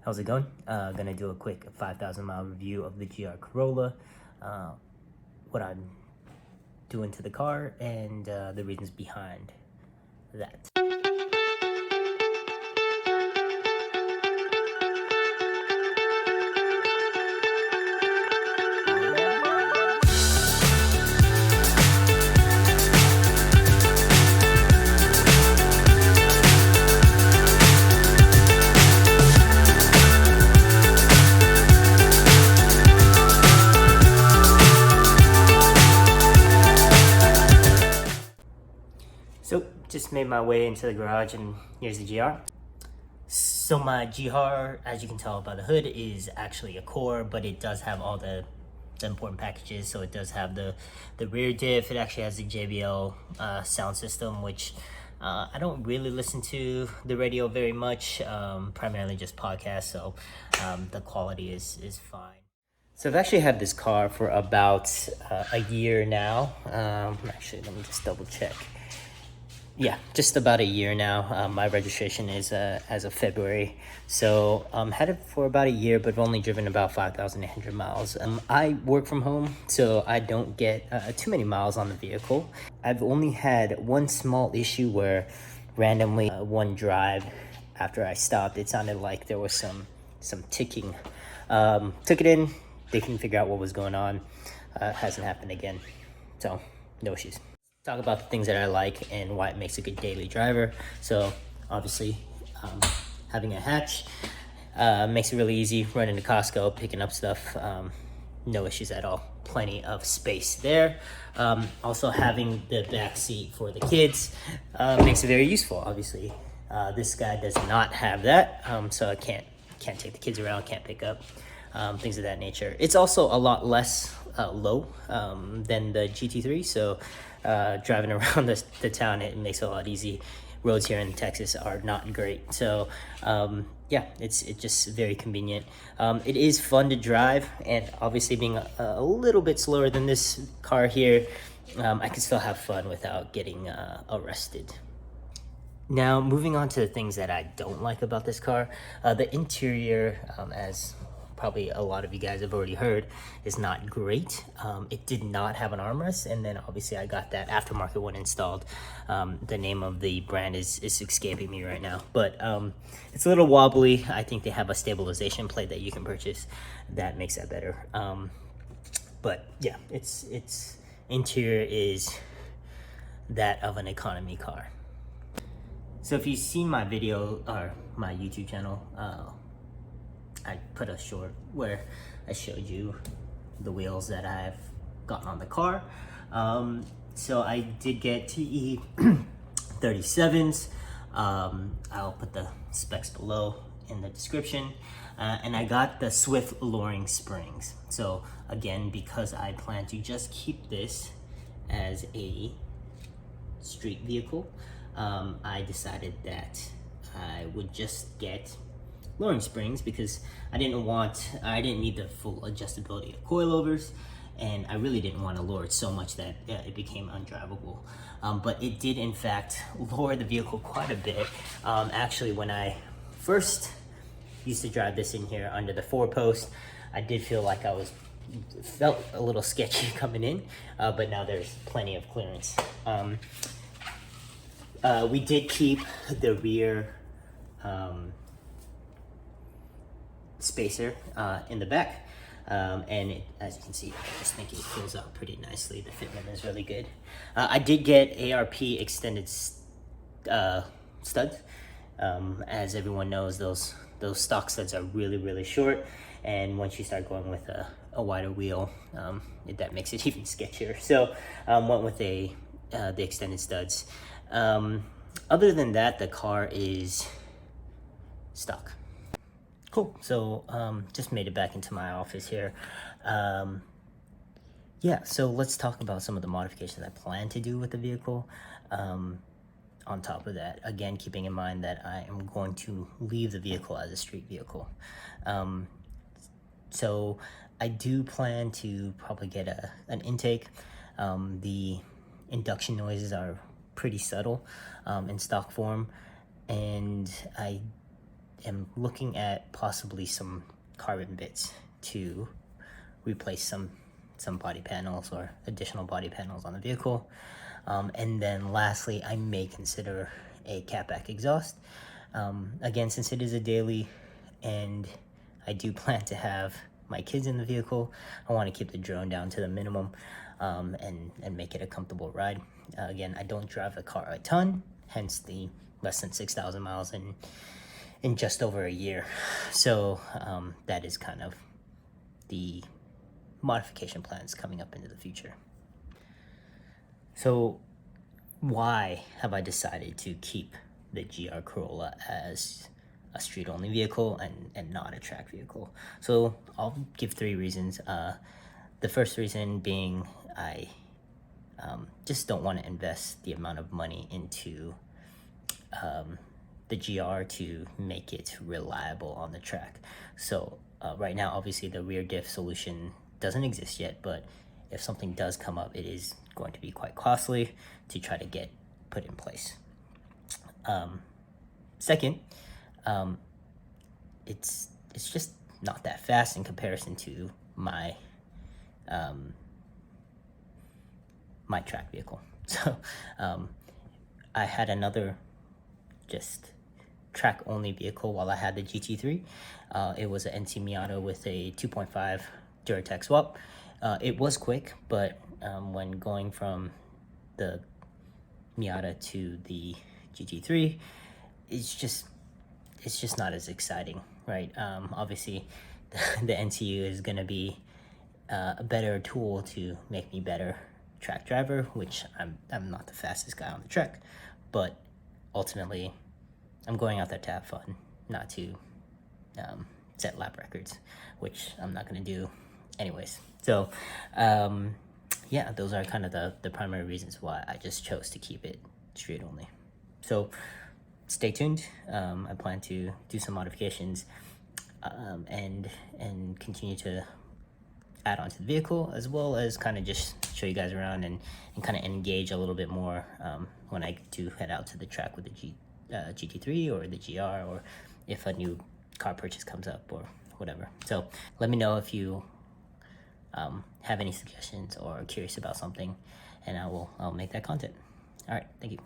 How's it going? Gonna do a quick 5,000 mile review of the GR Corolla, what I'm doing to the car, and the reasons behind that. So just made my way into the garage, and here's the GR. So my GR, as you can tell by the hood, is actually a core, but it does have all the important packages. So it does have the rear diff. It actually has the JBL sound system, which I don't really listen to the radio very much, primarily just podcasts. So the quality is fine. So I've actually had this car for about a year now. Actually, let me just double check. Yeah, just about a year now. My registration is as of February. So had it for about a year, but I've only driven about 5,800 miles. I work from home, so I don't get too many miles on the vehicle. I've only had one small issue where randomly one drive after I stopped, it sounded like there was some ticking. Took it in, they couldn't figure out what was going on. Hasn't happened again, so no issues. Talk about the things that I like and why it makes a good daily driver. So obviously having a hatch makes it really easy running to Costco, picking up stuff, no issues at all. Plenty of space there. Also having the back seat for the kids makes it very useful. Obviously this guy does not have that, so I can't take the kids around, can't pick up things of that nature. It's also a lot less low than the GT3, so driving around the town, it makes it a lot easy. Roads here in Texas are not great, so yeah, it's just very convenient. It is fun to drive, and obviously being a little bit slower than this car here, I can still have fun without getting arrested. Now, moving on to the things that I don't like about this car, the interior, as probably a lot of you guys have already heard, is not great. It did not have an armrest, and then obviously I got that aftermarket one installed. The name of the brand is escaping me right now, but it's a little wobbly. I think they have a stabilization plate that you can purchase that makes that better. But yeah, its interior is that of an economy car. So if you've seen my video or my YouTube channel, I put a short where I showed you the wheels that I've gotten on the car. So I did get TE 37s. I'll put the specs below in the description. And I got the Swift lowering springs. So again, because I plan to just keep this as a street vehicle, I decided that I would just get lowering springs because I didn't need the full adjustability of coilovers, and I really didn't want to lower it so much that it became undrivable. But it did in fact lower the vehicle quite a bit. Actually, when I first used to drive this in here under the 4-post, I did feel like felt a little sketchy coming in, but now there's plenty of clearance. We did keep the rear spacer in the back, and as you can see, I just think it fills out pretty nicely. The fitment is really good. I did get ARP extended studs. As everyone knows, those stock studs are really short, and once you start going with a wider wheel, that makes it even sketchier. So went with the extended studs. Other than that, the car is stock. Cool. So just made it back into my office here. Yeah, so let's talk about some of the modifications I plan to do with the vehicle. On top of that, again, keeping in mind that I am going to leave the vehicle as a street vehicle. So I do plan to probably get an intake. The induction noises are pretty subtle in stock form, and I am looking at possibly some carbon bits to replace some body panels or additional body panels on the vehicle. And then lastly, I may consider a catback exhaust. Again, since it is a daily and I do plan to have my kids in the vehicle, I want to keep the drone down to the minimum, and make it a comfortable ride. Again, I don't drive the car a ton, hence the less than 6,000 miles in just over a year. So that is kind of the modification plans coming up into the future. So why have I decided to keep the GR Corolla as a street-only vehicle and not a track vehicle? So I'll give 3 reasons. The first reason being I just don't want to invest the amount of money into the GR to make it reliable on the track. So right now, obviously, the rear diff solution doesn't exist yet, but if something does come up, it is going to be quite costly to try to get put in place. Second, it's just not that fast in comparison to my my track vehicle. So I had another just track only vehicle while I had the GT3. It was an NT Miata with a 2.5 Duratec swap. It was quick, but when going from the Miata to the GT3, it's just not as exciting, right? Obviously, the NTU is going to be a better tool to make me better track driver, which I'm not the fastest guy on the track, but ultimately, I'm going out there to have fun, not to set lap records, which I'm not going to do anyways. So yeah, those are kind of the primary reasons why I just chose to keep it street only. So stay tuned. I plan to do some modifications and continue to add on to the vehicle, as well as kind of just show you guys around and kind of engage a little bit more when I do head out to the track with the GT3 or the GR, or if a new car purchase comes up or whatever. So let me know if you have any suggestions or are curious about something, and I'll make that content. All right, thank you.